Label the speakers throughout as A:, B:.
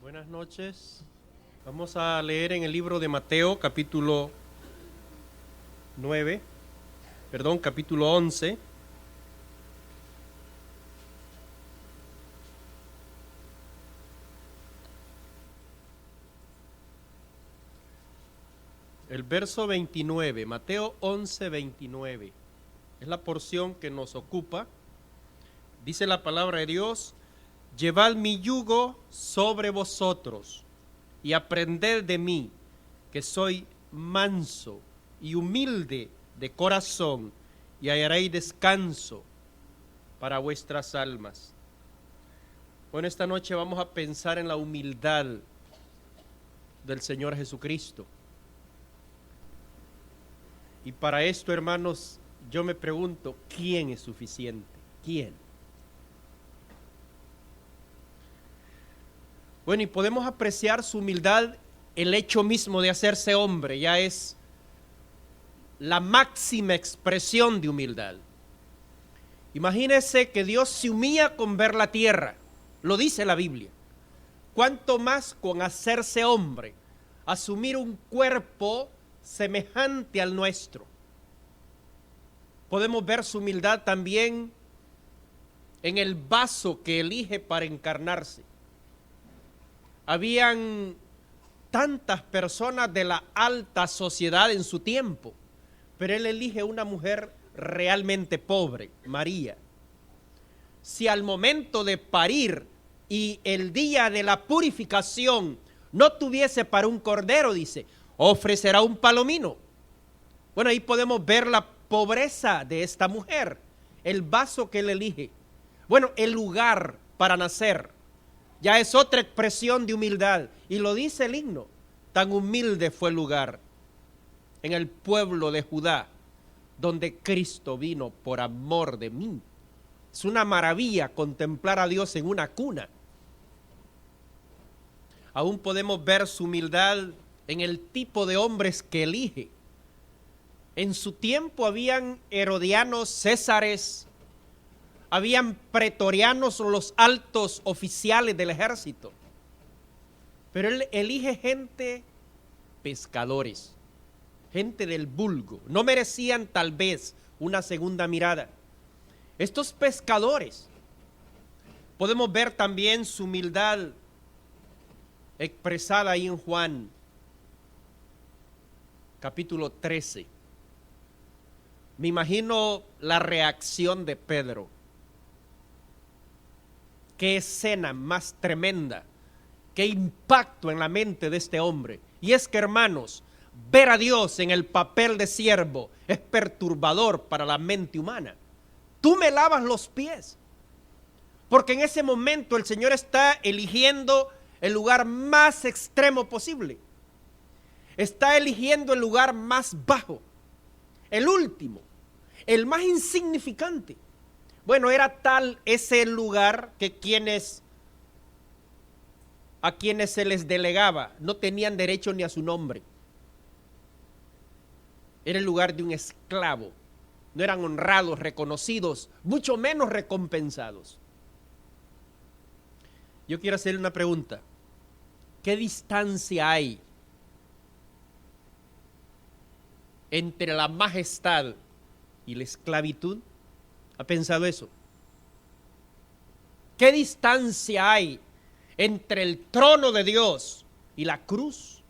A: Buenas noches. Vamos a leer en el libro de Mateo, capítulo 11. El verso 29, Mateo 11, 29. Es la porción que nos ocupa. Dice la palabra de Dios: llevad mi yugo sobre vosotros y aprended de mí, que soy manso y humilde de corazón, y hallaréis descanso para vuestras almas. Bueno, esta noche vamos a pensar en la humildad del Señor Jesucristo. Y para esto, hermanos, yo me pregunto, ¿quién es suficiente? ¿Quién? Bueno, y podemos apreciar su humildad. El hecho mismo de hacerse hombre ya es la máxima expresión de humildad. Imagínese que Dios se humilla con ver la tierra, lo dice la Biblia. Cuánto más con hacerse hombre, asumir un cuerpo semejante al nuestro. Podemos ver su humildad también en el vaso que elige para encarnarse. Habían tantas personas de la alta sociedad en su tiempo, pero él elige una mujer realmente pobre, María. Si al momento de parir y el día de la purificación no tuviese para un cordero, dice, ofrecerá un palomino. Bueno, ahí podemos ver la pobreza de esta mujer, el vaso que él elige. Bueno, el lugar para nacer ya es otra expresión de humildad. Y lo dice el himno, tan humilde fue el lugar en el pueblo de Judá, donde Cristo vino por amor de mí. Es una maravilla contemplar a Dios en una cuna. Aún podemos ver su humildad en el tipo de hombres que elige. En su tiempo habían herodianos, césares, habían pretorianos, los altos oficiales del ejército. Pero él elige gente, pescadores, gente del vulgo. No merecían tal vez una segunda mirada. Estos pescadores, podemos ver también su humildad expresada ahí en Juan, capítulo 13. Me imagino la reacción de Pedro. Qué escena más tremenda, qué impacto en la mente de este hombre. Y es que, hermanos, ver a Dios en el papel de siervo es perturbador para la mente humana. Tú me lavas los pies, porque en ese momento el Señor está eligiendo el lugar más extremo posible. Está eligiendo el lugar más bajo, el último, el más insignificante. Bueno, era tal ese lugar que a quienes se les delegaba no tenían derecho ni a su nombre. Era el lugar de un esclavo. No eran honrados, reconocidos, mucho menos recompensados. Yo quiero hacerle una pregunta. ¿Qué distancia hay entre la majestad y la esclavitud? ¿Ha pensado eso? ¿Qué distancia hay entre el trono de Dios y la cruz?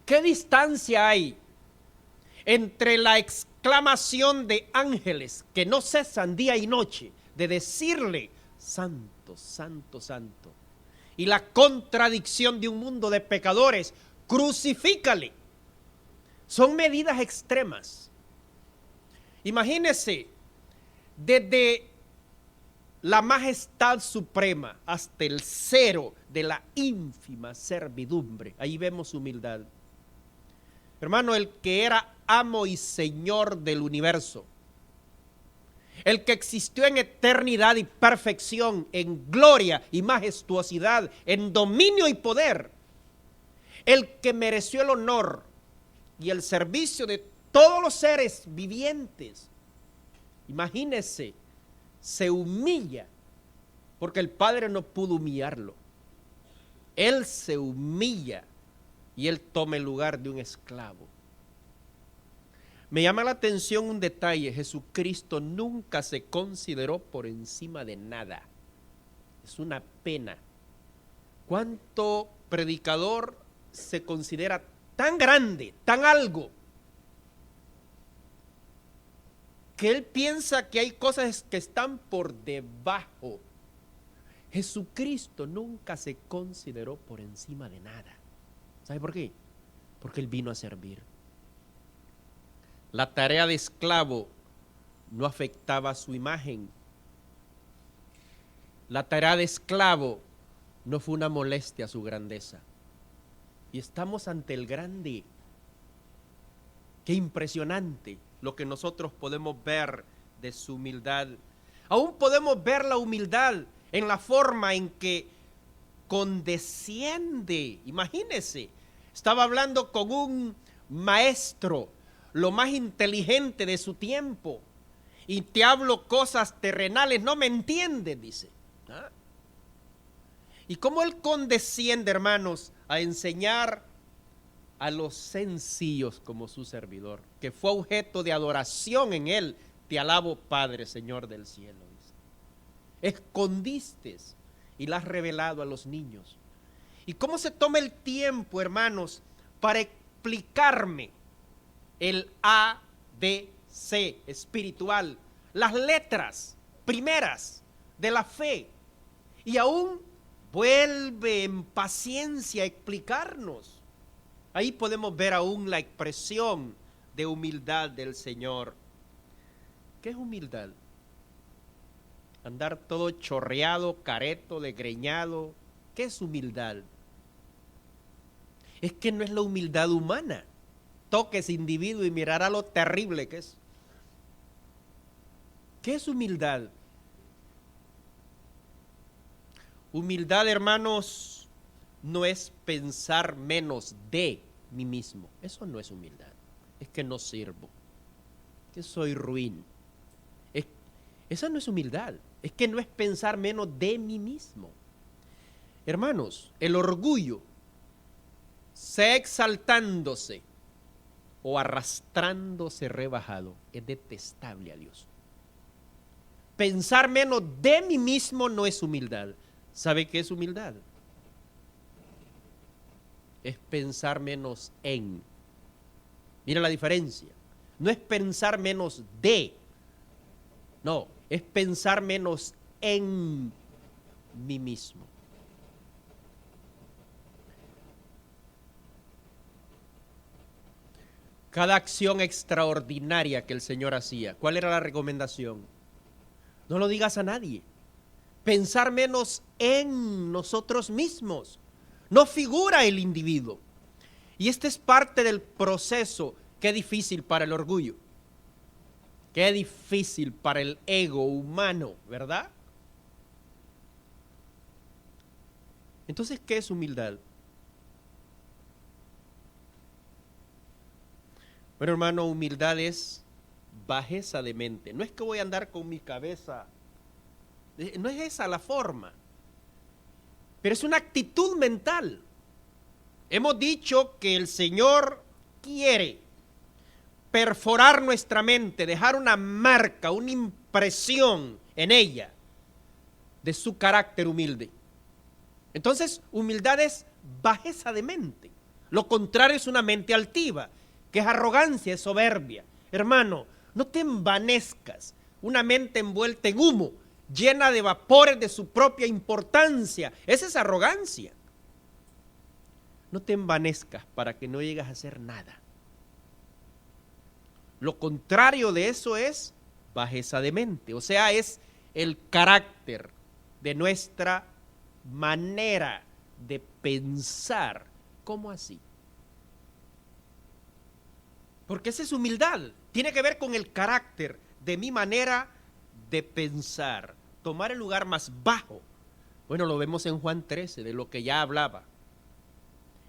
A: ¿Qué distancia hay entre la exclamación de ángeles que no cesan día y noche de decirle santo, santo, santo, y la contradicción de un mundo de pecadores, crucifícale? Son medidas extremas. Imagínese, desde la majestad suprema hasta el cero de la ínfima servidumbre. Ahí vemos humildad. Hermano, el que era amo y señor del universo, el que existió en eternidad y perfección, en gloria y majestuosidad, en dominio y poder, el que mereció el honor y el servicio de todos los seres vivientes, imagínese, se humilla porque el Padre no pudo humillarlo. Él se humilla y Él toma el lugar de un esclavo. Me llama la atención un detalle: Jesucristo nunca se consideró por encima de nada. Es una pena. ¿Cuánto predicador se considera tan grande, tan algo, que él piensa que hay cosas que están por debajo? Jesucristo nunca se consideró por encima de nada. ¿Sabe por qué? Porque él vino a servir. La tarea de esclavo no afectaba su imagen. La tarea de esclavo no fue una molestia a su grandeza. Y estamos ante el grande. Qué impresionante lo que nosotros podemos ver de su humildad. Aún podemos ver la humildad en la forma en que condesciende. Imagínese, estaba hablando con un maestro, lo más inteligente de su tiempo, y te hablo cosas terrenales, no me entiendes, dice. ¿Ah? Y cómo él condesciende, hermanos, a enseñar a los sencillos como su servidor, que fue objeto de adoración en él. Te alabo, Padre, Señor del cielo, dice. Escondiste y la has revelado a los niños. Y cómo se toma el tiempo, hermanos, para explicarme el A, B, C espiritual, las letras primeras de la fe, y aún vuelve en paciencia a explicarnos. Ahí podemos ver aún la expresión de humildad del Señor. ¿Qué es humildad? Andar todo chorreado, careto, desgreñado. ¿Qué es humildad? Es que no es la humildad humana. Toque ese individuo y mirará lo terrible que es. ¿Qué es humildad? Humildad, hermanos, no es pensar menos de mí mismo. Eso no es humildad. Es que no sirvo, que soy ruin. Esa no es humildad. Es que no es pensar menos de mí mismo. Hermanos, el orgullo, sea exaltándose o arrastrándose rebajado, es detestable a Dios. Pensar menos de mí mismo no es humildad. ¿Sabe qué es humildad? Es pensar menos en. Mira la diferencia. No es pensar menos de. No, es pensar menos en mí mismo. Cada acción extraordinaria que el Señor hacía, ¿cuál era la recomendación? No lo digas a nadie. Pensar menos en nosotros mismos. No figura el individuo. Y este es parte del proceso. Qué difícil para el orgullo. Qué difícil para el ego humano, ¿verdad? Entonces, ¿qué es humildad? Bueno, hermano, humildad es bajeza de mente. No es que voy a andar con mi cabeza. No es esa la forma. Pero es una actitud mental. Hemos dicho que el Señor quiere perforar nuestra mente, dejar una marca, una impresión en ella de su carácter humilde. Entonces, humildad es bajeza de mente. Lo contrario es una mente altiva, que es arrogancia, es soberbia. Hermano, no te envanezcas. Una mente envuelta en humo, llena de vapores de su propia importancia. Esa es arrogancia. No te envanezcas para que no llegues a hacer nada. Lo contrario de eso es bajeza de mente. O sea, es el carácter de nuestra manera de pensar. ¿Cómo así? Porque esa es humildad. Tiene que ver con el carácter de mi manera de pensar. Tomar el lugar más bajo. Bueno, lo vemos en Juan 13, de lo que ya hablaba.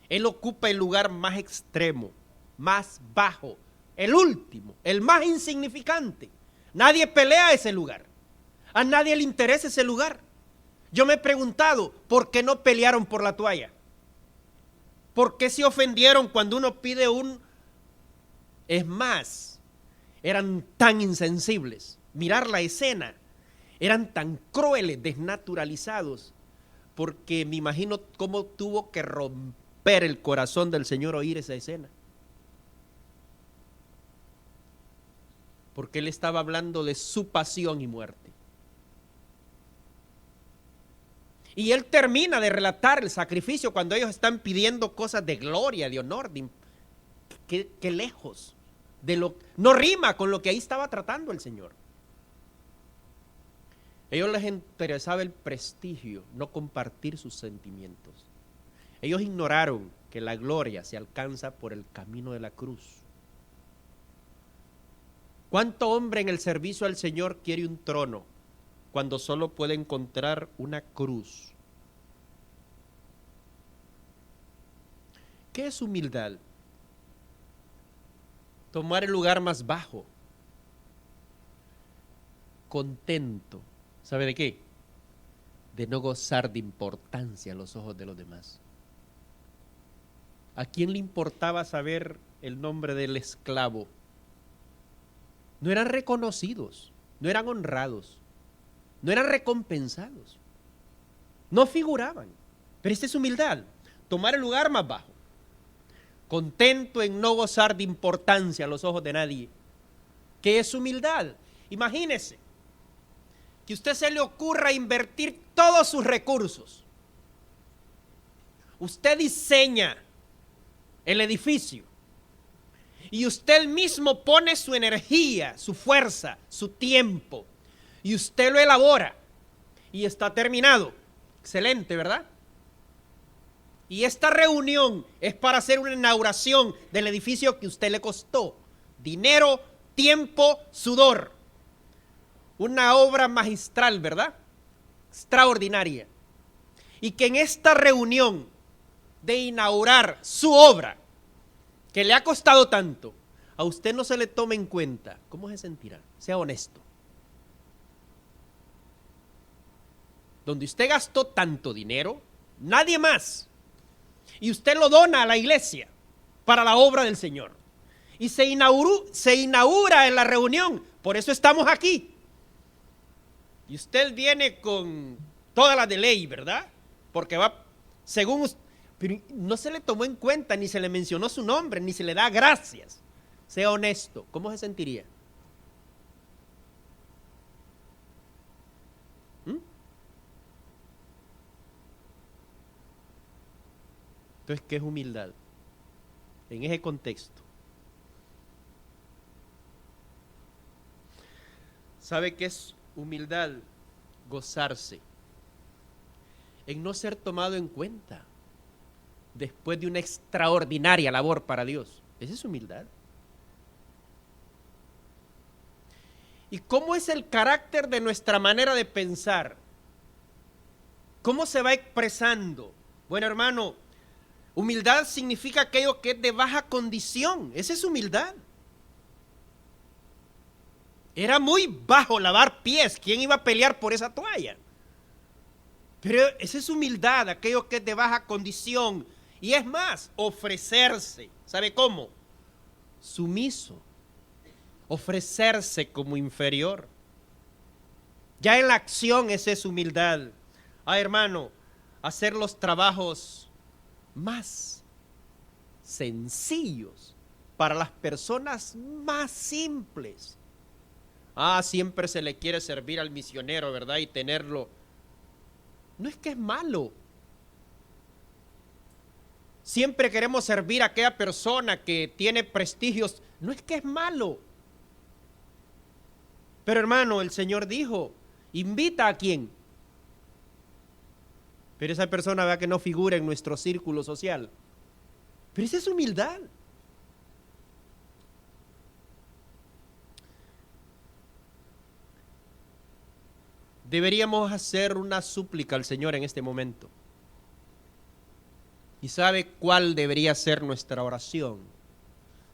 A: Él ocupa el lugar más extremo, más bajo, el último, el más insignificante. Nadie pelea ese lugar. A nadie le interesa ese lugar. Yo me he preguntado, ¿por qué no pelearon por la toalla? ¿Por qué se ofendieron cuando uno pide un... Es más, eran tan insensibles. Mirar la escena, eran tan crueles, desnaturalizados, porque me imagino cómo tuvo que romper el corazón del Señor oír esa escena. Porque Él estaba hablando de su pasión y muerte. Y Él termina de relatar el sacrificio cuando ellos están pidiendo cosas de gloria, de honor, que lejos de lo... No rima con lo que ahí estaba tratando el Señor. A ellos les interesaba el prestigio, no compartir sus sentimientos. Ellos ignoraron que la gloria se alcanza por el camino de la cruz. ¿Cuánto hombre en el servicio al Señor quiere un trono cuando solo puede encontrar una cruz? ¿Qué es humildad? Tomar el lugar más bajo, contento. ¿Sabe de qué? De no gozar de importancia a los ojos de los demás. ¿A quién le importaba saber el nombre del esclavo? No eran reconocidos, no eran honrados, no eran recompensados, no figuraban. Pero esta es humildad, tomar el lugar más bajo, contento en no gozar de importancia a los ojos de nadie. ¿Qué es humildad? Imagínese que a usted se le ocurra invertir todos sus recursos. Usted diseña el edificio y usted mismo pone su energía, su fuerza, su tiempo, y usted lo elabora y está terminado. Excelente, ¿verdad? Y esta reunión es para hacer una inauguración del edificio que a usted le costó dinero, tiempo, sudor. Una obra magistral, ¿verdad? Extraordinaria. Y que en esta reunión de inaugurar su obra, que le ha costado tanto, a usted no se le tome en cuenta. ¿Cómo se sentirá? Sea honesto. Donde usted gastó tanto dinero, nadie más. Y usted lo dona a la iglesia para la obra del Señor. Y se inaugura en la reunión. Por eso estamos aquí. Y usted viene con toda la de ley, ¿verdad? Porque va, según usted, pero no se le tomó en cuenta, ni se le mencionó su nombre, ni se le da gracias. Sea honesto, ¿cómo se sentiría? Entonces, ¿qué es humildad? En ese contexto. ¿Sabe qué es humildad? Gozarse en no ser tomado en cuenta después de una extraordinaria labor para Dios. Esa es humildad. ¿Y cómo es el carácter de nuestra manera de pensar? ¿Cómo se va expresando? Bueno, hermano, humildad significa aquello que es de baja condición. Esa es humildad. Era muy bajo lavar pies. ¿Quién iba a pelear por esa toalla? Pero esa es humildad, aquello que es de baja condición. Y es más, ofrecerse. ¿Sabe cómo? Sumiso. Ofrecerse como inferior. Ya en la acción esa es humildad. Hermano, hacer los trabajos más sencillos para las personas más simples. Siempre se le quiere servir al misionero, ¿verdad? Y tenerlo. No es que es malo. Siempre queremos servir a aquella persona que tiene prestigios. No es que es malo. Pero hermano, el Señor dijo, invita a quién. Pero esa persona vea que no figura en nuestro círculo social. Pero esa es humildad. Deberíamos hacer una súplica al Señor en este momento. ¿Y sabe cuál debería ser nuestra oración?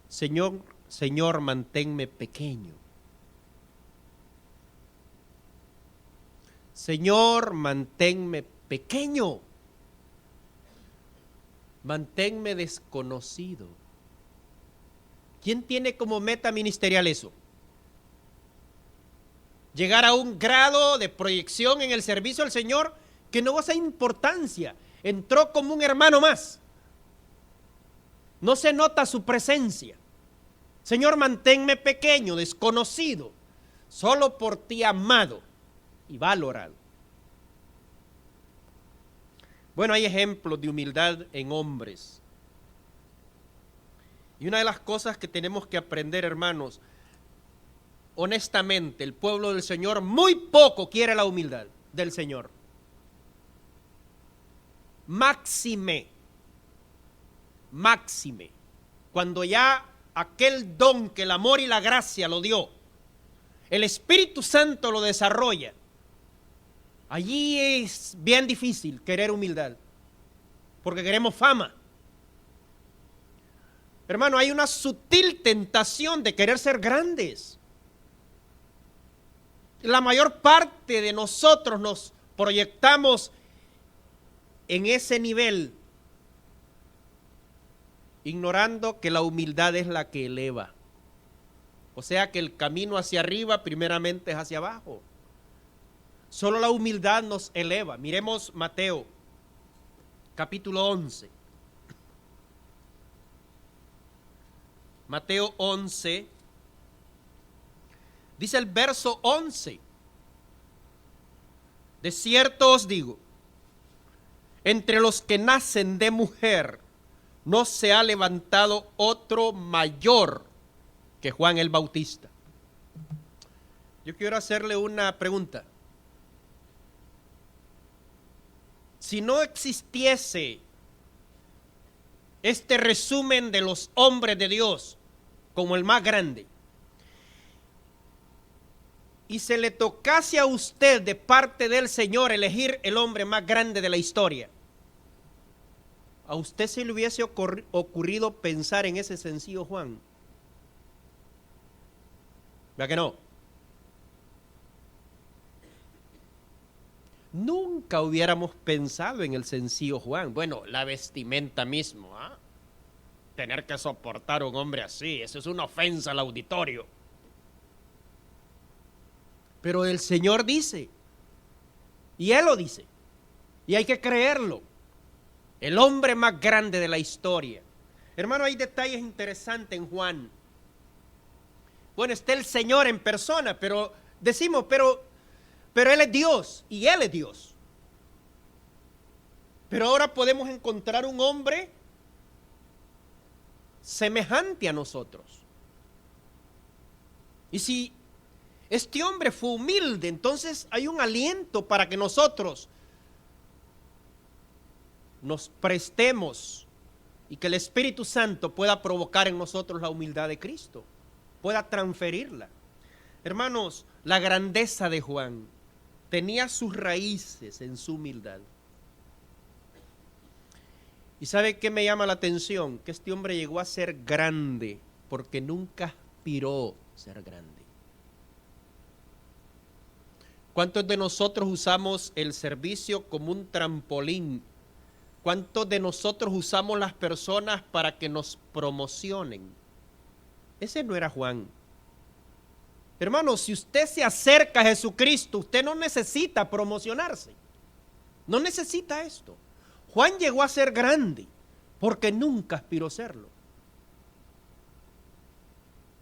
A: Señor, Señor, manténme pequeño. Señor, manténme pequeño, manténme desconocido. ¿Quién tiene como meta ministerial eso? Llegar a un grado de proyección en el servicio al Señor que no goza importancia. Entró como un hermano más. No se nota su presencia. Señor, manténme pequeño, desconocido, solo por ti amado y valorado. Bueno, hay ejemplos de humildad en hombres. Y una de las cosas que tenemos que aprender, hermanos, honestamente, el pueblo del Señor muy poco quiere la humildad del Señor. Máxime, cuando ya aquel don que el amor y la gracia lo dio, el Espíritu Santo lo desarrolla, allí es bien difícil querer humildad, porque queremos fama. Hermano, hay una sutil tentación de querer ser grandes. La mayor parte de nosotros nos proyectamos en ese nivel, ignorando que la humildad es la que eleva. O sea que el camino hacia arriba primeramente es hacia abajo. Solo la humildad nos eleva. Miremos Mateo, capítulo 11. Mateo 11, dice el verso 11. De cierto os digo, entre los que nacen de mujer, no se ha levantado otro mayor que Juan el Bautista. Yo quiero hacerle una pregunta. Si no existiese este resumen de los hombres de Dios como el más grande, y se le tocase a usted de parte del Señor elegir el hombre más grande de la historia, ¿a usted se le hubiese ocurrido pensar en ese sencillo Juan? ¿Verdad que no? Nunca hubiéramos pensado en el sencillo Juan. Bueno, la vestimenta mismo, ¿ah? Tener que soportar a un hombre así, eso es una ofensa al auditorio. Pero el Señor dice, y Él lo dice, y hay que creerlo, el hombre más grande de la historia. Hermano, hay detalles interesantes en Juan. Bueno, está el Señor en persona, pero decimos, pero Él es Dios, y Él es Dios. Pero ahora podemos encontrar un hombre semejante a nosotros. Y si este hombre fue humilde, entonces hay un aliento para que nosotros nos prestemos y que el Espíritu Santo pueda provocar en nosotros la humildad de Cristo, pueda transferirla. Hermanos, la grandeza de Juan tenía sus raíces en su humildad. ¿Y sabe qué me llama la atención? Que este hombre llegó a ser grande porque nunca aspiró a ser grande. ¿Cuántos de nosotros usamos el servicio como un trampolín? ¿Cuántos de nosotros usamos las personas para que nos promocionen? Ese no era Juan. Hermano, si usted se acerca a Jesucristo, usted no necesita promocionarse. No necesita esto. Juan llegó a ser grande porque nunca aspiró a serlo.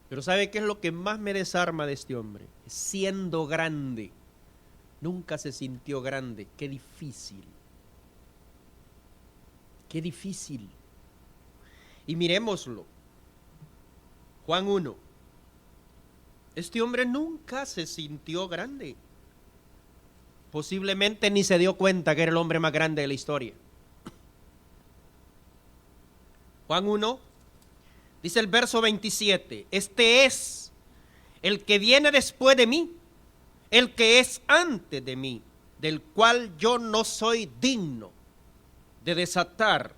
A: Pero ¿sabe qué es lo que más me desarma de este hombre? Siendo grande, nunca se sintió grande. Qué difícil. Qué difícil. Y miremoslo. Juan 1. Este hombre nunca se sintió grande. Posiblemente ni se dio cuenta que era el hombre más grande de la historia. Juan 1, dice el verso 27, este es el que viene después de mí, el que es antes de mí, del cual yo no soy digno de desatar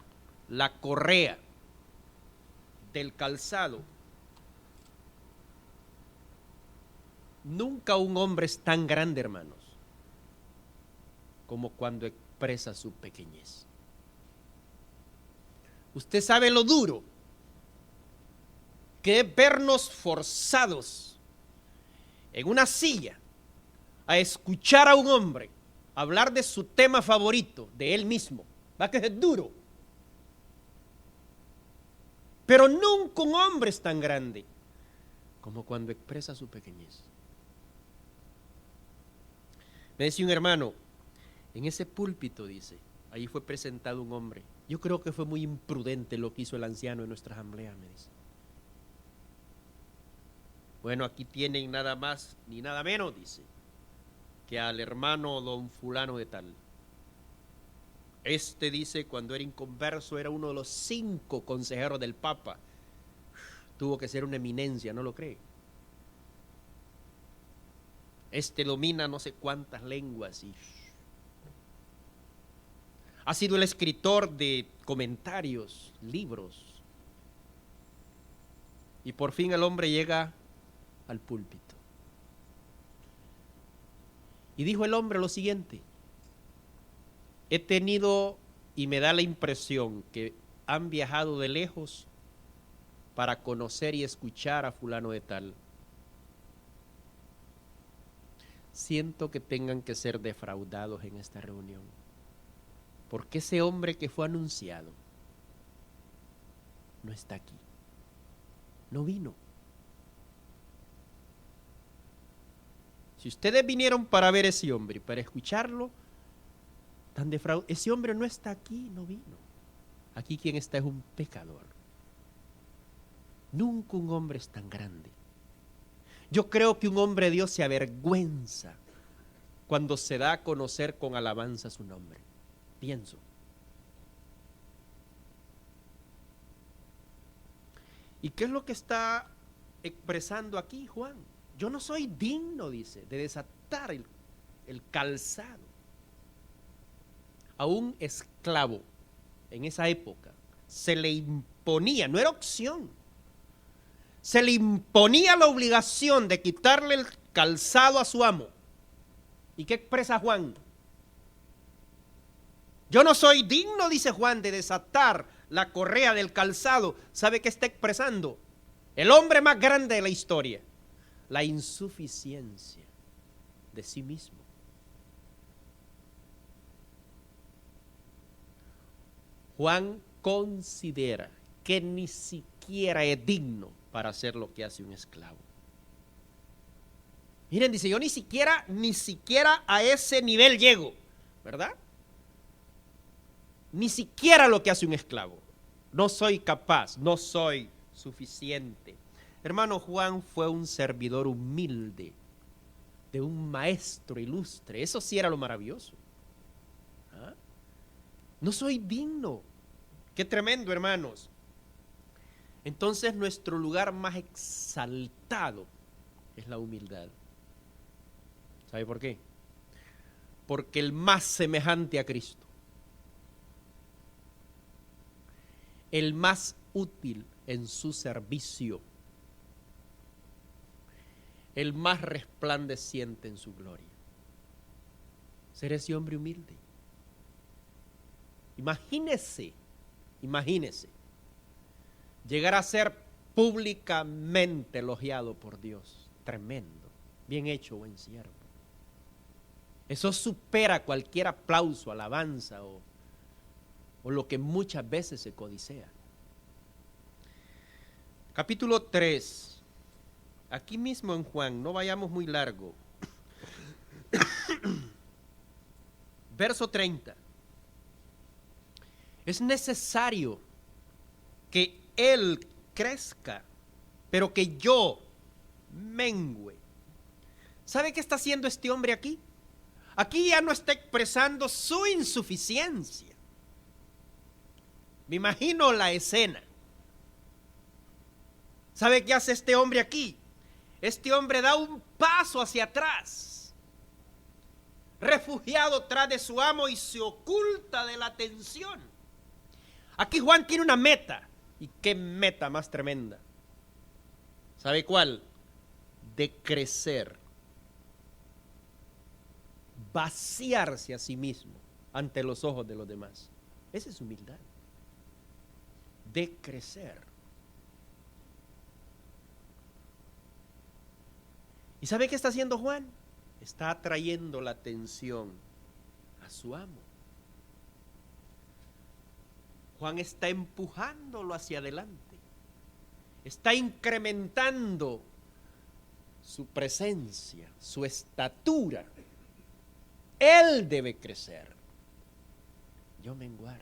A: la correa del calzado. Nunca un hombre es tan grande, hermanos. como cuando expresa su pequeñez. Usted sabe lo duro que es vernos forzados en una silla a escuchar a un hombre hablar de su tema favorito, de él mismo. Va que es duro. Pero nunca un hombre es tan grande como cuando expresa su pequeñez. Me decía un hermano, en ese púlpito, dice, ahí fue presentado un hombre. Yo creo que fue muy imprudente lo que hizo el anciano en nuestra asamblea, me dice. Bueno, aquí tienen nada más ni nada menos, dice, que al hermano don fulano de tal. Dice, cuando era inconverso, era uno de los 5 consejeros del Papa. Tuvo que ser una eminencia, ¿no lo cree? Domina no sé cuántas lenguas y ha sido el escritor de comentarios, libros. Y por fin el hombre llega al púlpito. Y dijo el hombre lo siguiente: he tenido y me da la impresión que han viajado de lejos para conocer y escuchar a fulano de tal. Siento que tengan que ser defraudados en esta reunión, porque ese hombre que fue anunciado no está aquí, no vino. Si ustedes vinieron para ver a ese hombre, para escucharlo, ese hombre no está aquí, no vino. Aquí quien está es un pecador. Nunca un hombre es tan grande. Yo creo que un hombre de Dios se avergüenza cuando se da a conocer con alabanza su nombre. Pienso. ¿Y qué es lo que está expresando aquí Juan? Yo no soy digno, dice, de desatar el calzado. A un esclavo en esa época se le imponía, no era opción, se le imponía la obligación de quitarle el calzado a su amo. ¿Y qué expresa Juan? Yo no soy digno, dice Juan, de desatar la correa del calzado. ¿Sabe qué está expresando? El hombre más grande de la historia. La insuficiencia de sí mismo. Juan considera que ni siquiera es digno para hacer lo que hace un esclavo. Miren, dice, yo ni siquiera a ese nivel llego, ¿verdad? Ni siquiera lo que hace un esclavo. No soy capaz, no soy suficiente. Hermano, Juan fue un servidor humilde de un maestro ilustre. Eso sí era lo maravilloso. ¿Ah? No soy digno. Qué tremendo, hermanos. Entonces nuestro lugar más exaltado es la humildad. ¿Sabe por qué? Porque el más semejante a Cristo, el más útil en su servicio, el más resplandeciente en su gloria, ser ese hombre humilde. Imagínese llegar a ser públicamente elogiado por Dios. Tremendo, bien hecho, buen siervo. Eso supera cualquier aplauso, alabanza o lo que muchas veces se codicea. Capítulo 3. Aquí mismo en Juan, no vayamos muy largo. Verso 30. Es necesario que Él crezca, pero que yo mengüe. ¿Sabe qué está haciendo este hombre aquí? Aquí ya no está expresando su insuficiencia. Me imagino la escena. ¿Sabe qué hace este hombre aquí? Este hombre da un paso hacia atrás, refugiado tras de su amo, y se oculta de la atención. Aquí Juan tiene una meta. ¿Y qué meta más tremenda? ¿Sabe cuál? De crecer vaciarse a sí mismo ante los ojos de los demás. Esa es humildad. De crecer. ¿Y sabe qué está haciendo Juan? Está atrayendo la atención a su amo. Juan está empujándolo hacia adelante. Está incrementando su presencia, su estatura. Él debe crecer. Yo menguar.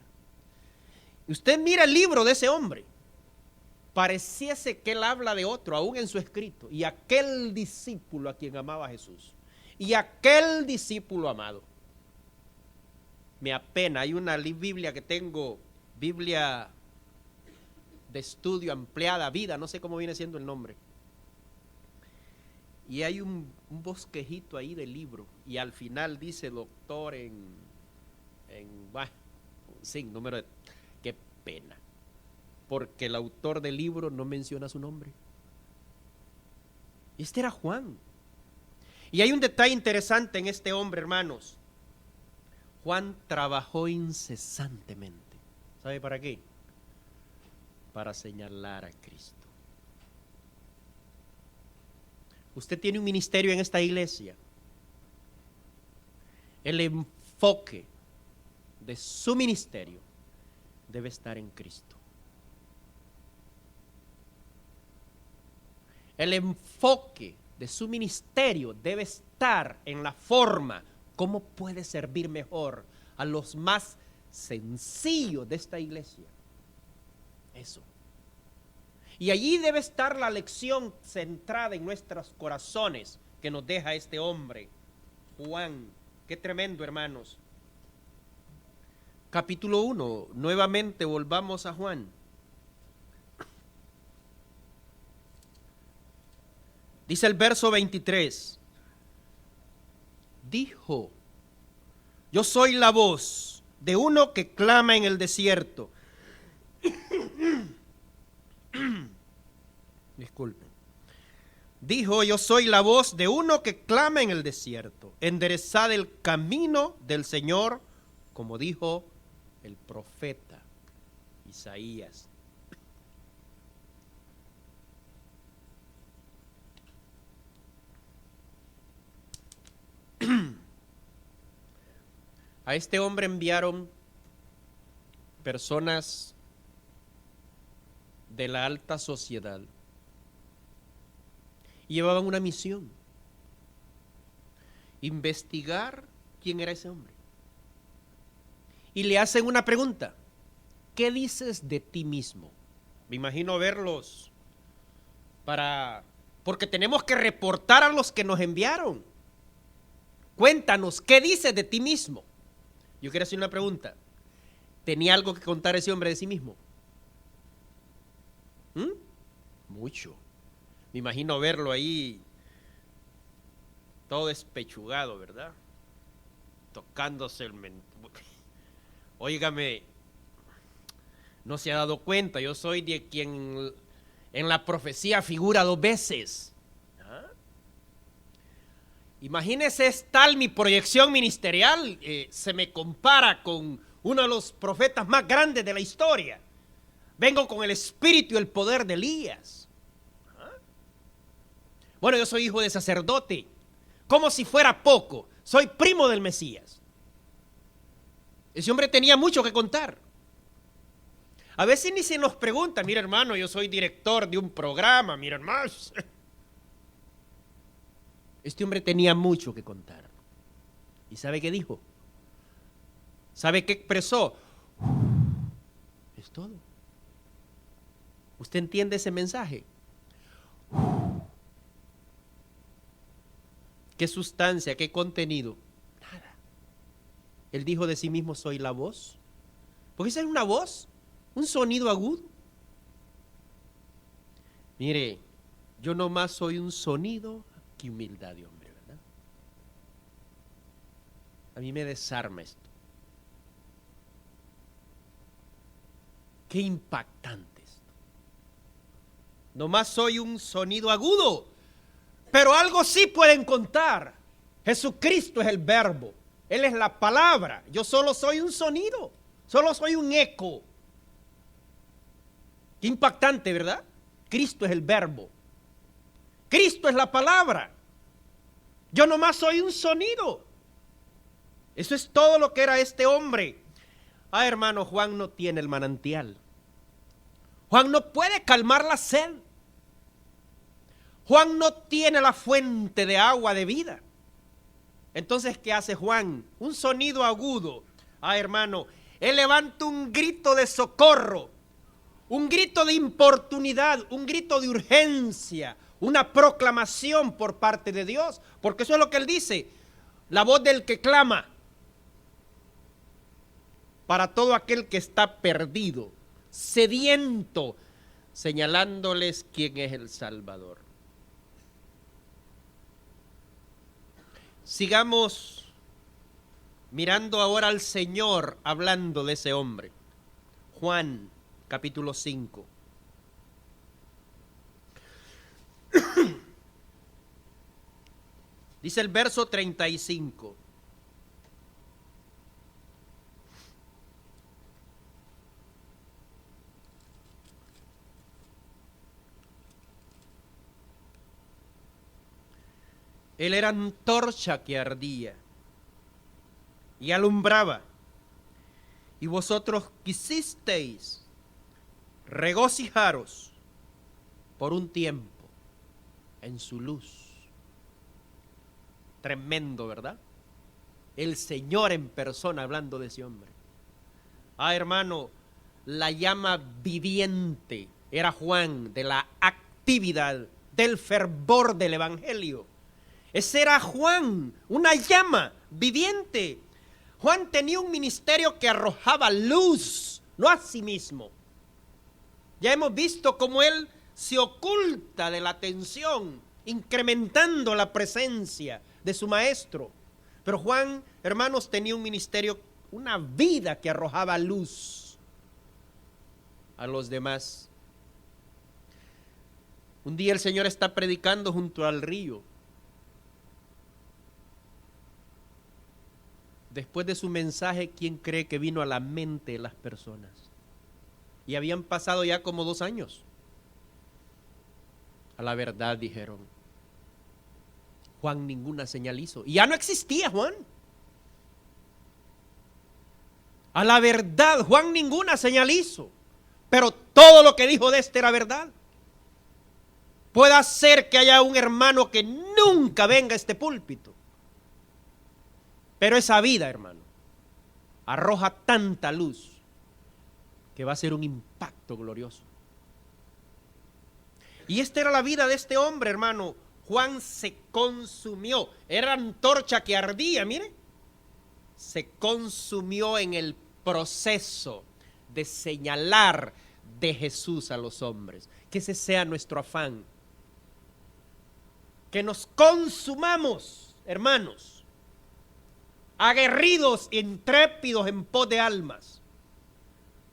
A: Y usted mira el libro de ese hombre. Pareciese que él habla de otro, aún en su escrito. Y aquel discípulo a quien amaba Jesús. Y aquel discípulo amado. Me apena, hay una Biblia que tengo, Biblia de estudio ampliada, vida, no sé cómo viene siendo el nombre. Y hay un bosquejito ahí del libro. Y al final dice doctor sin número de... Qué pena. Porque el autor del libro no menciona su nombre. Este era Juan. Y hay un detalle interesante en este hombre, hermanos. Juan trabajó incesantemente. ¿Sabe para qué? Para señalar a Cristo. Usted tiene un ministerio en esta iglesia. El enfoque de su ministerio debe estar en Cristo. El enfoque de su ministerio debe estar en la forma, cómo puede servir mejor a los más sencillos de esta iglesia. Eso. Y allí debe estar la lección centrada en nuestros corazones que nos deja este hombre, Juan. Qué tremendo, hermanos. Capítulo 1, nuevamente volvamos a Juan. Dice el verso 23. Dijo, yo soy la voz de uno que clama en el desierto. Disculpen. Dijo, yo soy la voz de uno que clama en el desierto. Enderezad el camino del Señor, como dijo el profeta Isaías. A este hombre enviaron personas de la alta sociedad y llevaban una misión: investigar quién era ese hombre. Y le hacen una pregunta: ¿qué dices de ti mismo? Me imagino verlos porque tenemos que reportar a los que nos enviaron. Cuéntanos, ¿qué dices de ti mismo? Yo quiero hacer una pregunta. ¿Tenía algo que contar ese hombre de sí mismo? Mucho. Me imagino verlo ahí todo despechugado, ¿verdad? Tocándose el mentón. Óigame, no se ha dado cuenta, yo soy de quien en la profecía figura 2 veces. Imagínese, es tal mi proyección ministerial, se me compara con uno de los profetas más grandes de la historia. Vengo con el espíritu y el poder de Elías. Bueno, yo soy hijo de sacerdote, como si fuera poco, soy primo del Mesías. Ese hombre tenía mucho que contar. A veces ni se nos pregunta: mira, hermano, yo soy director de un programa, mira, hermano. Este hombre tenía mucho que contar. ¿Y sabe qué dijo? ¿Sabe qué expresó? Es todo. ¿Usted entiende ese mensaje? ¿Qué sustancia, qué contenido? Nada. Él dijo de sí mismo: soy la voz. Porque esa es una voz, un sonido agudo. Mire, yo nomás soy un sonido. Qué humildad de hombre, ¿verdad? A mí me desarma esto. Qué impactante esto. Nomás soy un sonido agudo, pero algo sí pueden contar. Jesucristo es el verbo. Él es la palabra. Yo solo soy un sonido, solo soy un eco. Qué impactante, ¿verdad? Cristo es el verbo. Cristo es la palabra. Yo nomás soy un sonido. Eso es todo lo que era este hombre. Ah, hermano, Juan no tiene el manantial. Juan no puede calmar la sed. Juan no tiene la fuente de agua de vida. Entonces, ¿qué hace Juan? Un sonido agudo. Ah, hermano, él levanta un grito de socorro, un grito de importunidad, un grito de urgencia, una proclamación por parte de Dios. Porque eso es lo que él dice, la voz del que clama para todo aquel que está perdido, sediento, señalándoles quién es el Salvador. Sigamos mirando ahora al Señor hablando de ese hombre. Juan, capítulo 5. Dice el verso 35. Él era antorcha que ardía y alumbraba, y vosotros quisisteis regocijaros por un tiempo en su luz. Tremendo, ¿verdad? El Señor en persona hablando de ese hombre. Ah, hermano, la llama viviente era Juan, de la actividad, del fervor del evangelio. Ese era Juan, una llama viviente. Juan tenía un ministerio que arrojaba luz, no a sí mismo. Ya hemos visto cómo él se oculta de la atención, incrementando la presencia de su maestro. Pero Juan, hermanos, tenía un ministerio, una vida que arrojaba luz a los demás. Un día el Señor está predicando junto al río. Después de su mensaje, ¿quién cree que vino a la mente de las personas? Y habían pasado ya como 2 años. A la verdad dijeron, Juan ninguna señal hizo. Y ya no existía Juan. A la verdad, Juan ninguna señal hizo. Pero todo lo que dijo de este era verdad. Puede ser que haya un hermano que nunca venga a este púlpito. Pero esa vida, hermano, arroja tanta luz que va a ser un impacto glorioso. Y esta era la vida de este hombre, hermano. Juan se consumió. Era antorcha que ardía, mire. Se consumió en el proceso de señalar de Jesús a los hombres. Que ese sea nuestro afán. Que nos consumamos, hermanos, aguerridos, intrépidos en pos de almas,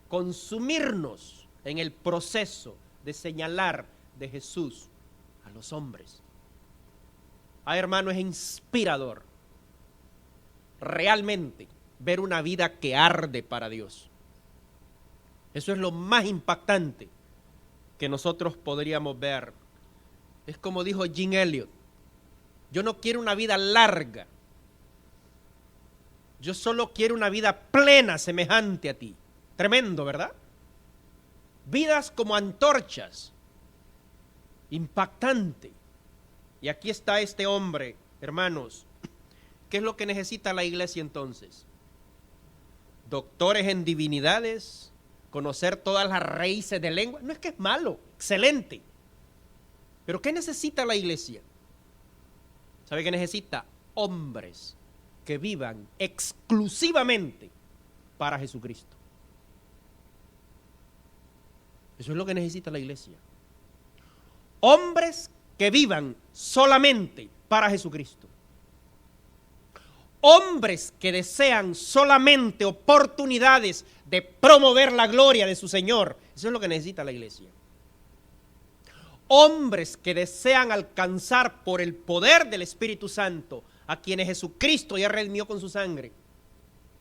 A: consumirnos en el proceso de señalar de Jesús a los hombres. Ah, hermano, es inspirador realmente ver una vida que arde para Dios. Eso es lo más impactante que nosotros podríamos ver. Es como dijo Jim Elliot, yo no quiero una vida larga, yo solo quiero una vida plena semejante a ti. Tremendo, ¿verdad? Vidas como antorchas. Impactante. Y aquí está este hombre, hermanos. ¿Qué es lo que necesita la iglesia entonces? Doctores en divinidades, conocer todas las raíces de lengua. No es que es malo, excelente. Pero ¿qué necesita la iglesia? ¿Sabe qué necesita? Hombres que vivan exclusivamente para Jesucristo. Eso es lo que necesita la iglesia. Hombres que vivan solamente para Jesucristo. Hombres que desean solamente oportunidades de promover la gloria de su Señor. Eso es lo que necesita la iglesia. Hombres que desean alcanzar por el poder del Espíritu Santo a quienes Jesucristo ya redimió con su sangre.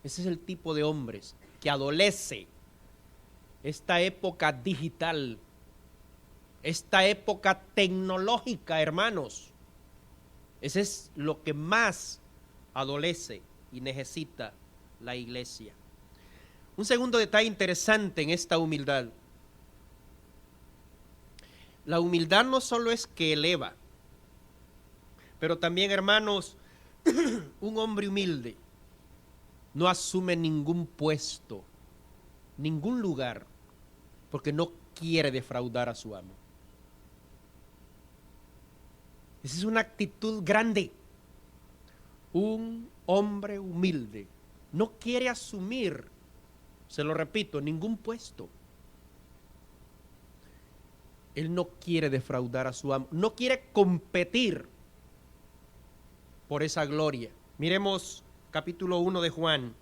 A: Ese es el tipo de hombres que adolece esta época digital, esta época tecnológica, hermanos. Ese es lo que más adolece y necesita la iglesia. Un segundo detalle interesante en esta humildad. La humildad no solo es que eleva, pero también, hermanos, un hombre humilde no asume ningún puesto, ningún lugar, porque no quiere defraudar a su amo. Esa es una actitud grande. Un hombre humilde no quiere asumir, se lo repito, ningún puesto. Él no quiere defraudar a su amo, no quiere competir por esa gloria. Miremos capítulo 1 de Juan.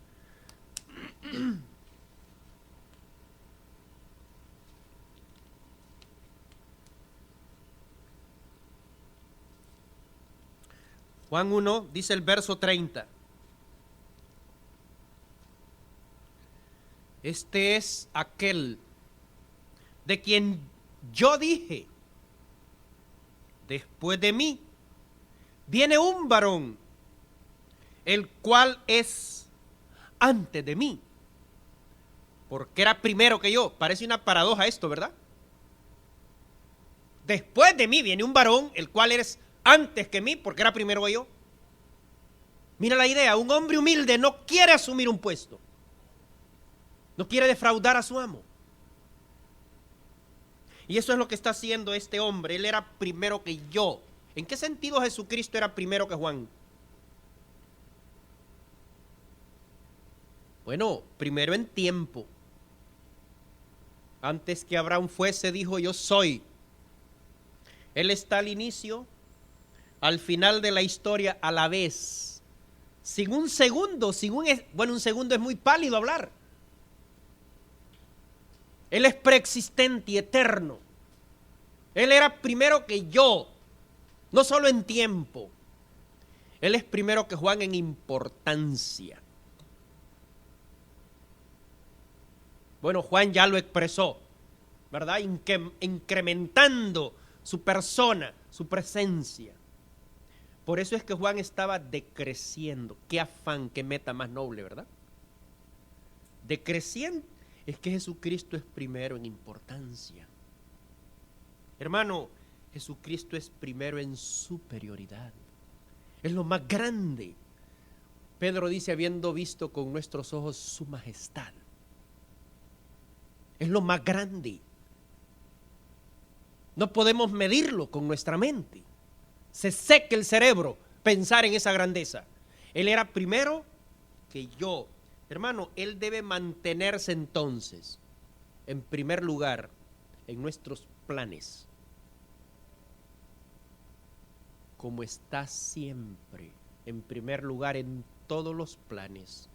A: Juan 1 dice el verso 30. Este es aquel de quien yo dije, después de mí viene un varón, el cual es antes de mí, porque era primero que yo. Parece una paradoja esto, ¿verdad? Después de mí viene un varón, el cual es antes que mí, porque era primero que yo. Mira la idea, un hombre humilde no quiere asumir un puesto, no quiere defraudar a su amo. Y eso es lo que está haciendo este hombre. Él era primero que yo. ¿En qué sentido Jesucristo era primero que Juan? Bueno, primero en tiempo. Antes que Abraham fuese, dijo yo soy. Él está al inicio, al final de la historia a la vez. Sin un segundo, bueno, un segundo es muy pálido hablar. Él es preexistente y eterno. Él era primero que yo, no solo en tiempo. Él es primero que Juan en importancia. Bueno, Juan ya lo expresó, ¿verdad? Incrementando su persona, su presencia. Por eso es que Juan estaba decreciendo. Qué afán, qué meta más noble, ¿verdad? Decreciendo. Es que Jesucristo es primero en importancia. Hermano, Jesucristo es primero en superioridad. Es lo más grande. Pedro dice, habiendo visto con nuestros ojos su majestad. Es lo más grande. No podemos medirlo con nuestra mente. Se seca el cerebro pensar en esa grandeza. Él era primero que yo. Hermano, Él debe mantenerse entonces en primer lugar en nuestros planes, como está siempre en primer lugar en todos los planes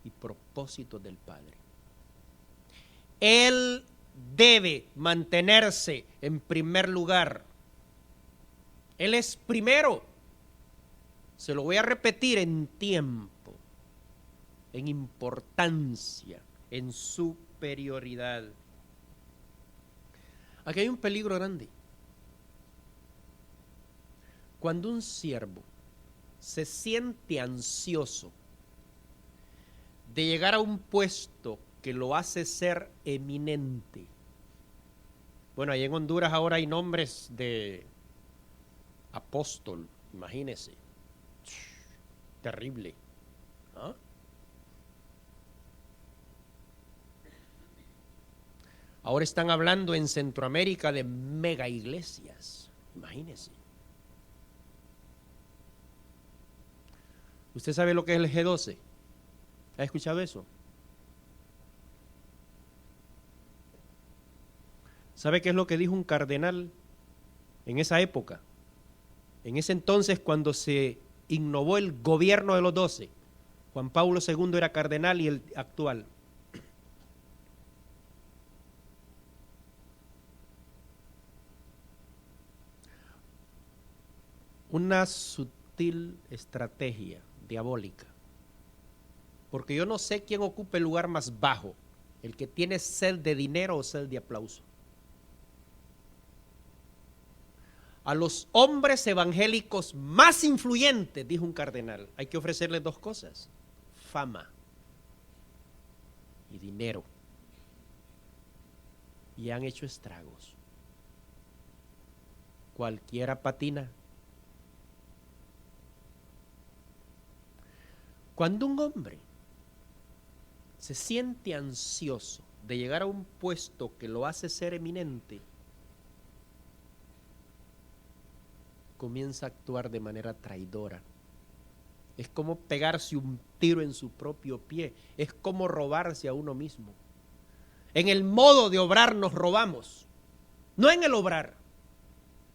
A: y propósitos del Padre. Él debe mantenerse en primer lugar. Él es primero. Se lo voy a repetir, en tiempo, en importancia, en superioridad. Aquí hay un peligro grande. Cuando un siervo se siente ansioso de llegar a un puesto que lo hace ser eminente. Bueno, ahí en Honduras ahora hay nombres de apóstol, imagínese. Terrible. ¿Ah? Ahora están hablando en Centroamérica de mega iglesias, imagínese. ¿Usted sabe lo que es el G12? ¿Ha escuchado eso? ¿Sabe qué es lo que dijo un cardenal en esa época? En ese entonces, cuando se innovó el gobierno de los 12, Juan Pablo II era cardenal y el actual. Una sutil estrategia diabólica. Porque yo no sé quién ocupa el lugar más bajo, el que tiene sed de dinero o sed de aplauso. A los hombres evangélicos más influyentes, dijo un cardenal, hay que ofrecerles dos cosas: fama y dinero. Y han hecho estragos. Cualquiera patina. Cuando un hombre se siente ansioso de llegar a un puesto que lo hace ser eminente, comienza a actuar de manera traidora. Es como pegarse un tiro en su propio pie, es como robarse a uno mismo. En el modo de obrar nos robamos, no en el obrar,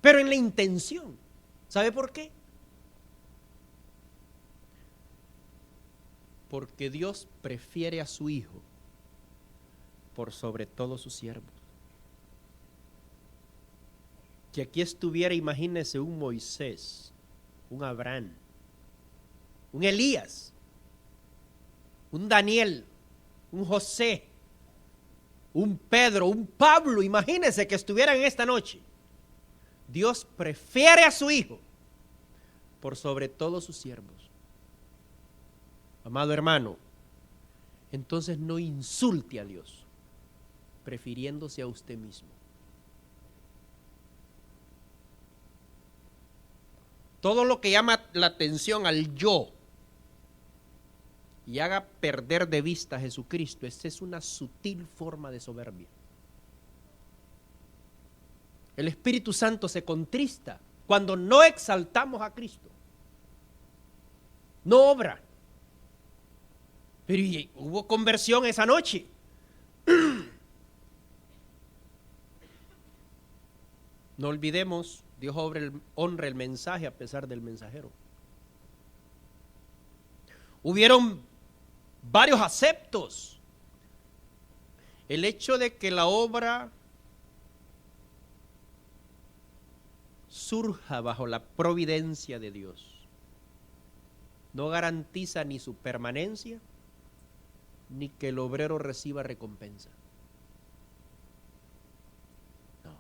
A: pero en la intención. ¿Sabe por qué? Porque Dios prefiere a su Hijo por sobre todos sus siervos. Que aquí estuviera, imagínese, un Moisés, un Abraham, un Elías, un Daniel, un José, un Pedro, un Pablo, imagínese que estuvieran esta noche. Dios prefiere a su Hijo por sobre todos sus siervos. Amado hermano, entonces no insulte a Dios, prefiriéndose a usted mismo. Todo lo que llama la atención al yo y haga perder de vista a Jesucristo, esa es una sutil forma de soberbia. El Espíritu Santo se contrista cuando no exaltamos a Cristo. No obra. Pero hubo conversión esa noche. No olvidemos, Dios honra el mensaje a pesar del mensajero. Hubieron varios aceptos. El hecho de que la obra surja bajo la providencia de Dios no garantiza ni su permanencia ni que el obrero reciba recompensa. No.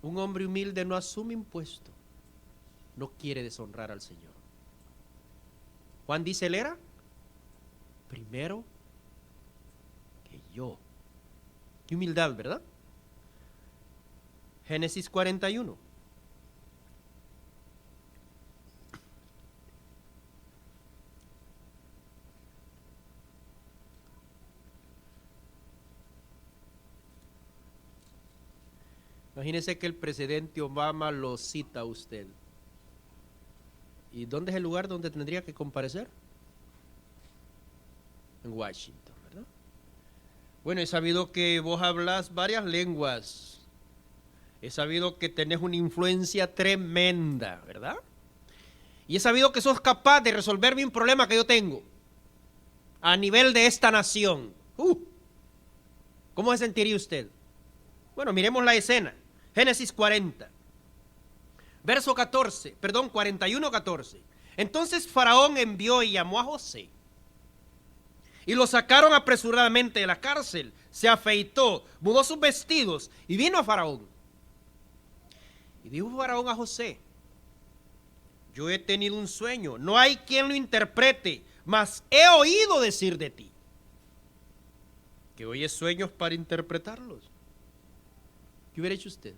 A: Un hombre humilde no asume impuesto, no quiere deshonrar al Señor. Juan dice, él era primero que yo. Qué humildad, ¿verdad? Génesis 41. Imagínese que el presidente Obama lo cita a usted. ¿Y dónde es el lugar donde tendría que comparecer? En Washington, ¿verdad? Bueno, he sabido que vos hablas varias lenguas. He sabido que tenés una influencia tremenda, ¿verdad? Y he sabido que sos capaz de resolverme un problema que yo tengo a nivel de esta nación. ¿Cómo se sentiría usted? Bueno, miremos la escena. Génesis 40, verso 41, 14. Entonces Faraón envió y llamó a José y lo sacaron apresuradamente de la cárcel. Se afeitó, mudó sus vestidos y vino a Faraón. Y dijo Faraón a José, yo he tenido un sueño, no hay quien lo interprete, mas he oído decir de ti que oyes sueños para interpretarlos. ¿Qué hubiera hecho usted?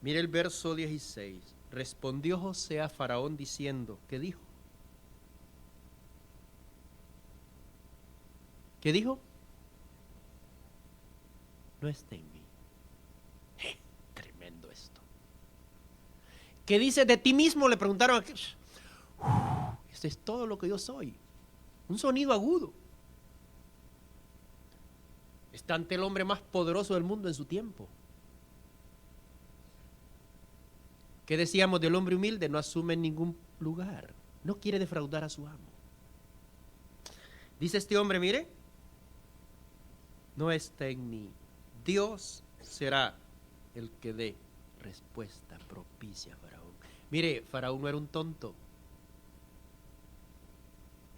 A: Mire el verso 16. Respondió José a Faraón diciendo, ¿qué dijo? ¿Qué dijo? No está en mí. Tremendo esto. ¿Qué dices de ti mismo? Le preguntaron a aquellos. Esto es todo lo que yo soy. Un sonido agudo. Está ante el hombre más poderoso del mundo en su tiempo. ¿Qué decíamos del hombre humilde? No asume ningún lugar. No quiere defraudar a su amo. Dice este hombre, mire, no está en mí. Dios será el que dé respuesta propicia a Faraón. Mire, Faraón no era un tonto.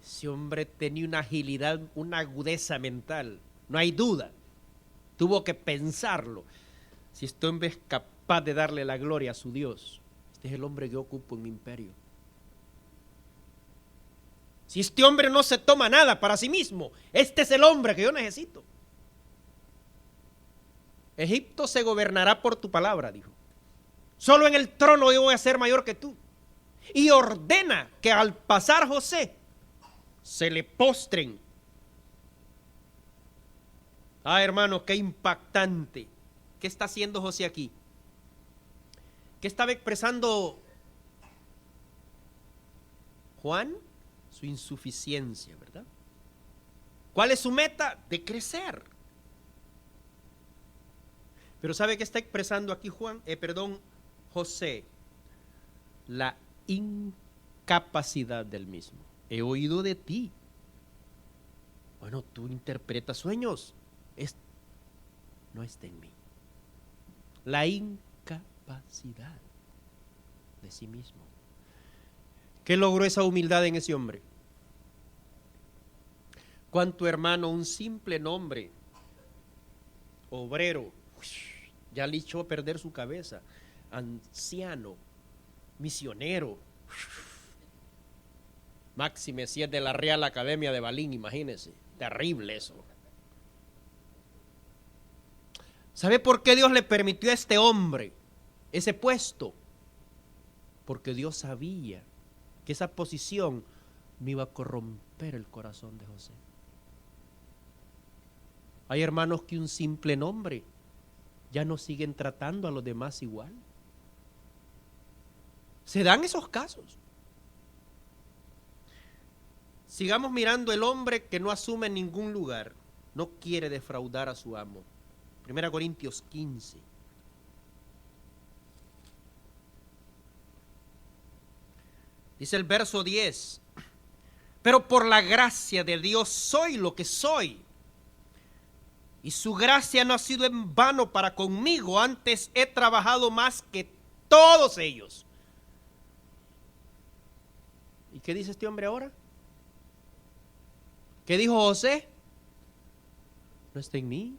A: Ese hombre tenía una agilidad, una agudeza mental. No hay duda. Tuvo que pensarlo. Si este hombre es capaz de darle la gloria a su Dios, este es el hombre que ocupo en mi imperio. Si este hombre no se toma nada para sí mismo, este es el hombre que yo necesito. Egipto se gobernará por tu palabra, dijo. Solo en el trono yo voy a ser mayor que tú. Y ordena que al pasar José se le postren. Hermano, qué impactante. ¿Qué está haciendo José aquí? ¿Qué estaba expresando Juan? Su insuficiencia, ¿verdad? ¿Cuál es su meta? De crecer. Pero ¿sabe qué está expresando aquí José? La incapacidad del mismo. He oído de ti. Bueno, tú interpretas sueños. No está en mí. La incapacidad de sí mismo. ¿Qué logró esa humildad en ese hombre? ¿Cuánto, hermano, un simple nombre, obrero, ya le echó a perder su cabeza? Anciano, misionero, máxime si es de la Real Academia de Balín, imagínense, terrible eso. ¿Sabe por qué Dios le permitió a este hombre ese puesto? Porque Dios sabía que esa posición no iba a corromper el corazón de José. Hay hermanos que un simple nombre ya no siguen tratando a los demás igual. Se dan esos casos. Sigamos mirando el hombre que no asume ningún lugar, no quiere defraudar a su amo. 1 Corintios 15. Dice el verso 10, pero por la gracia de Dios soy lo que soy, y su gracia no ha sido en vano para conmigo, antes he trabajado más que todos ellos. ¿Y qué dice este hombre ahora? ¿Qué dijo José? No está en mí.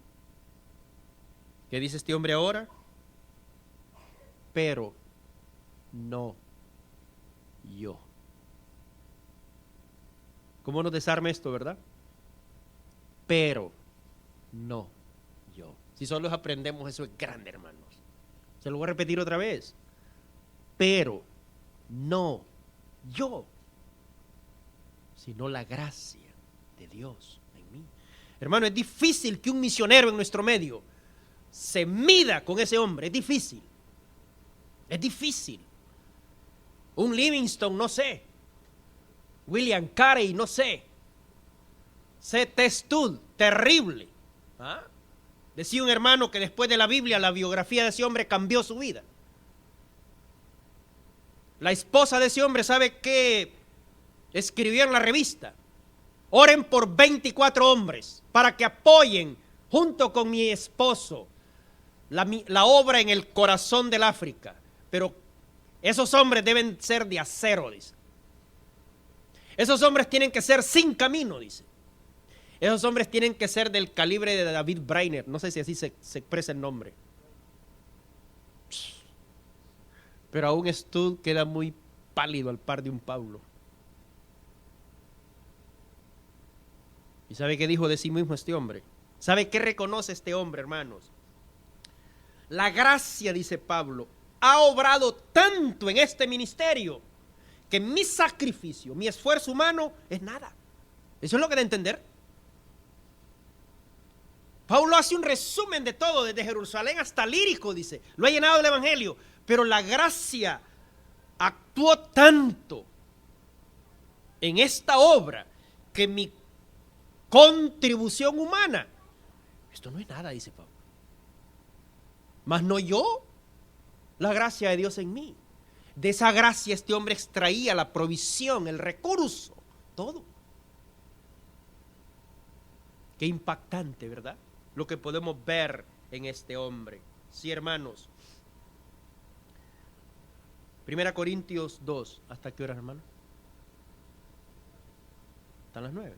A: ¿Qué dice este hombre ahora? Pero no yo. ¿Cómo nos desarma esto, verdad? Pero no yo. Si solo aprendemos eso es grande, hermanos. Se lo voy a repetir otra vez. Pero no yo, sino la gracia de Dios en mí. Hermano, es difícil que un misionero en nuestro medio se mida con ese hombre. Es difícil. Es difícil. Un Livingstone, no sé. William Carey, no sé. C.T. Studd, terrible. Decía un hermano que después de la Biblia, la biografía de ese hombre cambió su vida. La esposa de ese hombre, ¿sabe qué escribió en la revista? Oren por 24 hombres para que apoyen junto con mi esposo la obra en el corazón del África. Pero esos hombres deben ser de acero, dice. Esos hombres tienen que ser sin camino, dice. Esos hombres tienen que ser del calibre de David Brainerd. No sé si así se expresa el nombre. Pero aún Studd queda muy pálido al par de un Pablo. ¿Y sabe qué dijo de sí mismo este hombre? ¿Sabe qué reconoce este hombre, hermanos? La gracia, dice Pablo, ha obrado tanto en este ministerio que mi sacrificio, mi esfuerzo humano es nada. Eso es lo que da a entender. Pablo hace un resumen de todo, desde Jerusalén hasta Lírico, dice. Lo ha llenado el evangelio, pero la gracia actuó tanto en esta obra que mi contribución humana, esto no es nada, dice Pablo. Mas no yo, la gracia de Dios en mí. De esa gracia este hombre extraía la provisión, el recurso, todo. Qué impactante, ¿verdad? Lo que podemos ver en este hombre. Sí, hermanos. 1 Corintios 2. ¿Hasta qué hora, hermano? ¿Están las 9?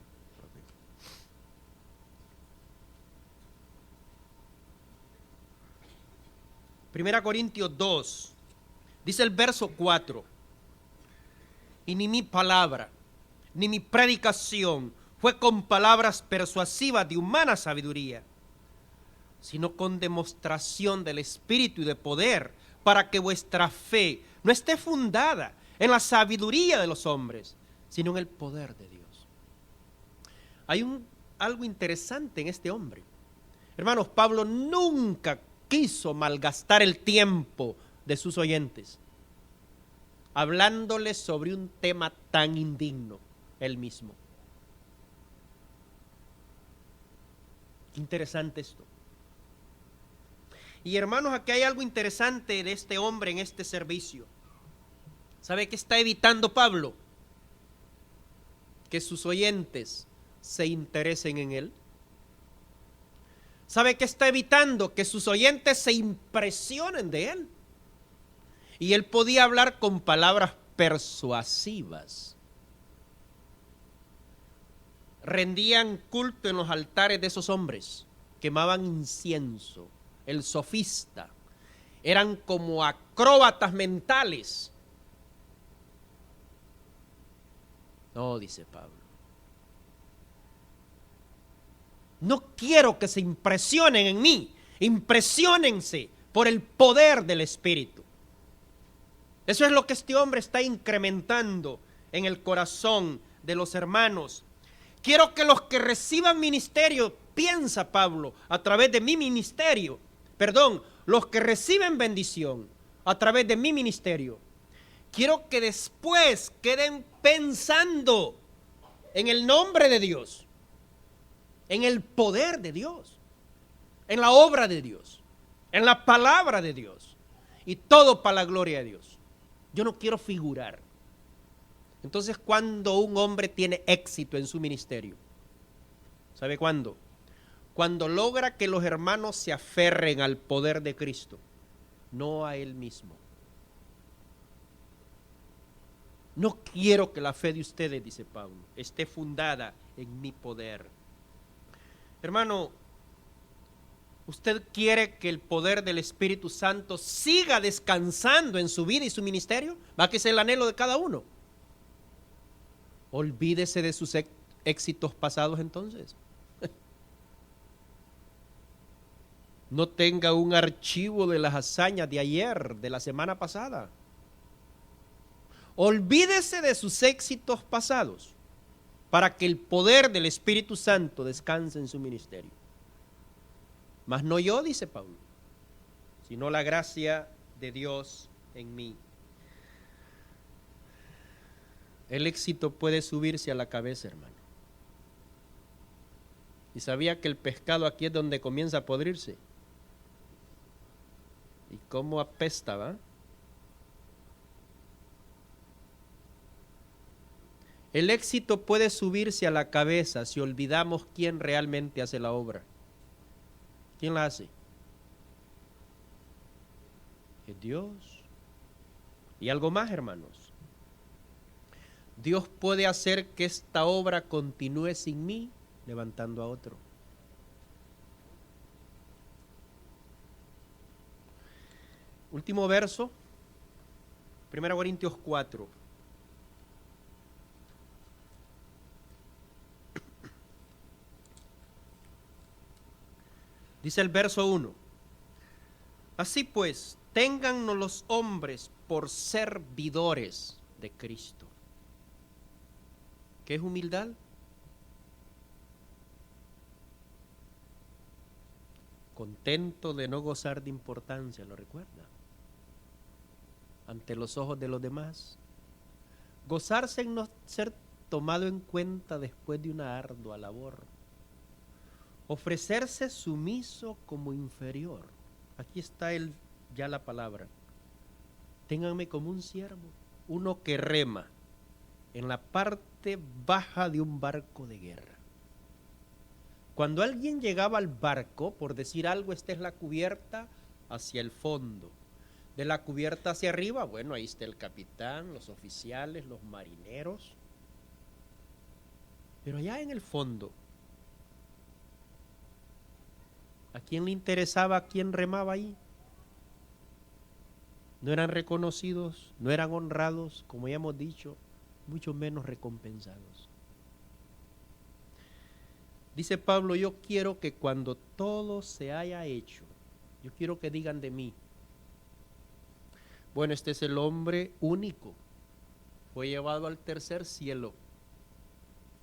A: Primera Corintios 2, dice el verso 4, y ni mi palabra, ni mi predicación fue con palabras persuasivas de humana sabiduría, sino con demostración del Espíritu y de poder, para que vuestra fe no esté fundada en la sabiduría de los hombres, sino en el poder de Dios. Hay algo interesante en este hombre. Hermanos, Pablo nunca quiso malgastar el tiempo de sus oyentes, hablándoles sobre un tema tan indigno, él mismo. Interesante esto. Y hermanos, aquí hay algo interesante de este hombre en este servicio. ¿Sabe qué está evitando Pablo? Que sus oyentes se interesen en él. ¿Sabe qué está evitando? Que sus oyentes se impresionen de él. Y él podía hablar con palabras persuasivas. Rendían culto en los altares de esos hombres, quemaban incienso, el sofista. Eran como acróbatas mentales. No, dice Pablo. No quiero que se impresionen en mí. Impresionense por el poder del Espíritu. Eso es lo que este hombre está incrementando en el corazón de los hermanos. Quiero que los que reciban ministerio, piensa Pablo, a través de mi ministerio, los que reciben bendición a través de mi ministerio, quiero que después queden pensando en el nombre de Dios, en el poder de Dios, en la obra de Dios, en la palabra de Dios, y todo para la gloria de Dios. Yo no quiero figurar. Entonces, cuando un hombre tiene éxito en su ministerio, ¿sabe cuándo? Cuando logra que los hermanos se aferren al poder de Cristo, no a él mismo. No quiero que la fe de ustedes, dice Pablo, esté fundada en mi poder. Hermano, ¿usted quiere que el poder del Espíritu Santo siga descansando en su vida y su ministerio? Va que ser el anhelo de cada uno. Olvídese de sus éxitos pasados entonces. No tenga un archivo de las hazañas de ayer, de la semana pasada. Olvídese de sus éxitos pasados para que el poder del Espíritu Santo descanse en su ministerio. Mas no yo, dice Pablo, sino la gracia de Dios en mí. El éxito puede subirse a la cabeza, hermano. ¿Y sabía que el pescado aquí es donde comienza a podrirse? ¿Y cómo apesta, va? El éxito puede subirse a la cabeza si olvidamos quién realmente hace la obra. ¿Quién la hace? Es Dios. Y algo más, hermanos. Dios puede hacer que esta obra continúe sin mí, levantando a otro. Último verso, 1 Corintios 4. Dice el verso 1. Así pues, téngannos los hombres por servidores de Cristo. ¿Qué es humildad? Contento de no gozar de importancia, ¿lo recuerda? Ante los ojos de los demás. Gozarse en no ser tomado en cuenta después de una ardua labor. Ofrecerse sumiso como inferior. Aquí está ya la palabra. Ténganme como un siervo, uno que rema en la parte baja de un barco de guerra. Cuando alguien llegaba al barco, por decir algo, esta es la cubierta hacia el fondo. De la cubierta hacia arriba, bueno, ahí está el capitán, los oficiales, los marineros. Pero allá en el fondo, ¿a quién le interesaba quién remaba ahí? No eran reconocidos, no eran honrados, como ya hemos dicho, mucho menos recompensados. Dice Pablo, yo quiero que cuando todo se haya hecho, yo quiero que digan de mí, bueno, este es el hombre único, fue llevado al tercer cielo.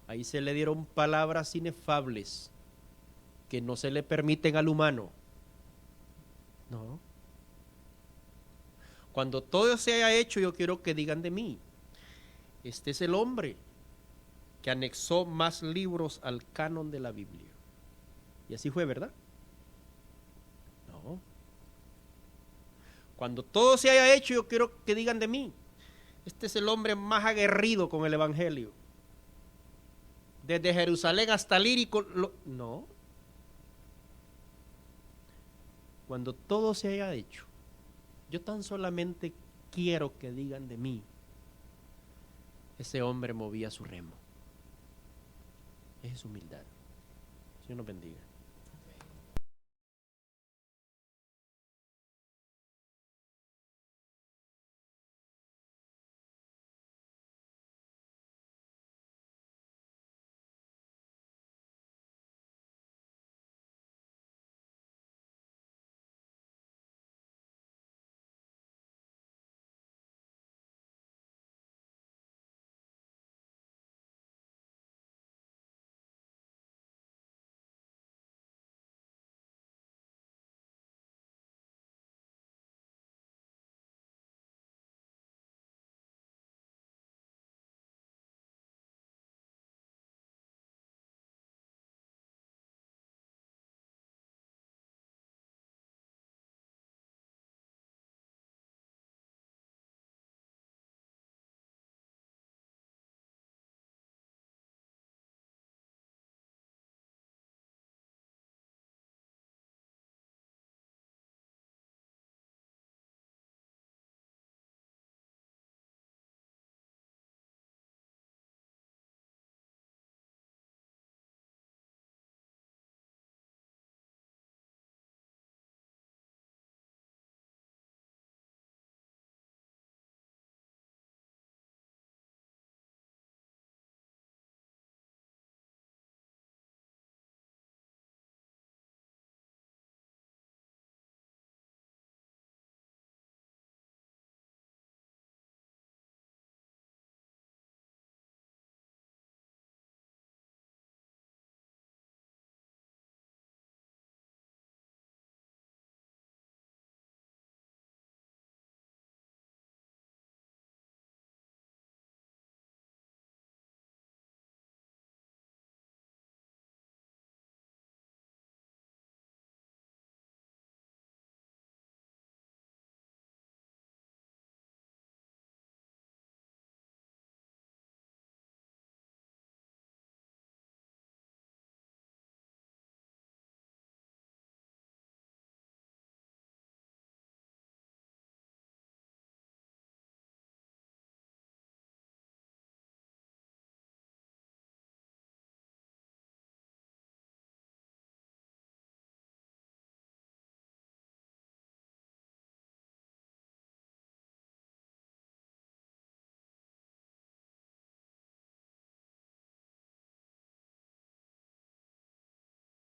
A: Ahí se le dieron palabras inefables que no se le permiten al humano. No. Cuando todo se haya hecho, yo quiero que digan de mí, este es el hombre que anexó más libros al canon de la Biblia. Y así fue, ¿verdad? No. Cuando todo se haya hecho, yo quiero que digan de mí, este es el hombre más aguerrido con el Evangelio. Desde Jerusalén hasta Lírico. No. Cuando todo se haya hecho, yo tan solamente quiero que digan de mí, ese hombre movía su remo. Esa es humildad. Dios nos bendiga.